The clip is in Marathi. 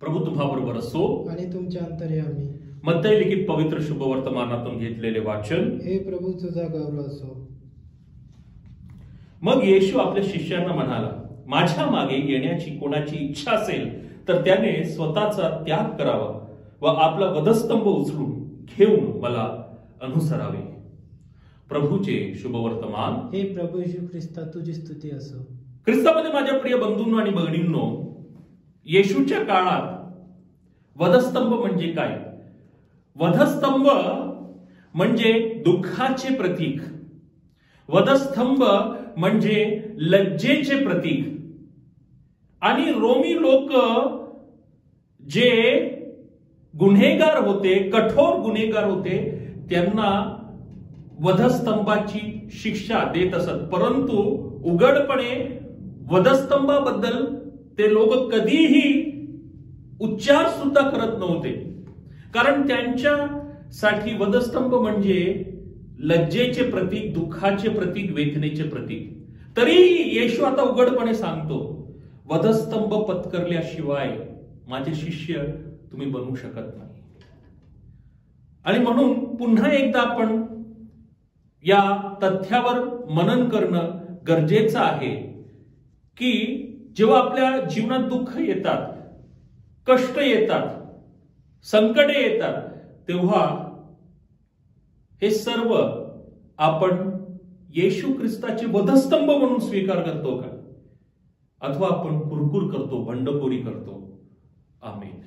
प्रभू तुम्हाबरोबर असो आणि तुमच्या अंतर्यामी. मत्तई लिखित पवित्र शुभवर्तमानातून घेतलेले वाचन. हे प्रभू तुझा गौरव असो. मग येशू आपल्या शिष्यांना म्हणाला, माझ्या मागे येण्याची कोणाची इच्छा असेल तर त्याने स्वतःचा त्याग करावा व आपला वधस्तंभ उचलून घेऊन मला अनुसरावे. प्रभूचे शुभवर्तमान. हे प्रभू येशू ख्रिस्ता तुझी स्तुती असो. ख्रिस्तामध्ये माझ्या प्रिय बंधूंनो आणि भगिनींनो, येशूच्या काळात वधस्तंभ म्हणजे काय? वधस्तंभ म्हणजे दुःखाचे प्रतीक. वधस्तंभ म्हणजे लज्जेचे प्रतीक. आणि रोमी लोक जे गुन्हेगार होते, कठोर गुन्हेगार होते, त्यांना वधस्तंभाची शिक्षा देत असत. परंतु उघडपणे वधस्तंभाबद्दल ते लोक कधीही उच्चार सुद्धा करत नव्हते, कारण त्यांच्यासाठी वधस्तंभ म्हणजे लज्जेचे प्रतीक, दुःखाचे प्रतीक, वेदनेचे प्रतीक. तरीही येशू आता उघडपणे सांगतो, वधस्तंभ पत्करल्याशिवाय माझे शिष्य तुम्ही बनू शकत नाही. आणि म्हणून पुन्हा एकदा आपण या तथ्यावर मनन करणं गरजेचं आहे की जेव्हा आपल्या जीवनात दुःख येतात, कष्ट येतात, संकटे येतात, तेव्हा हे सर्व आपण येशू ख्रिस्ताचे वधस्तंभ म्हणून स्वीकार करतो का, अथवा आपण कुरकुर करतो, बंडखोरी करतो? आमेन.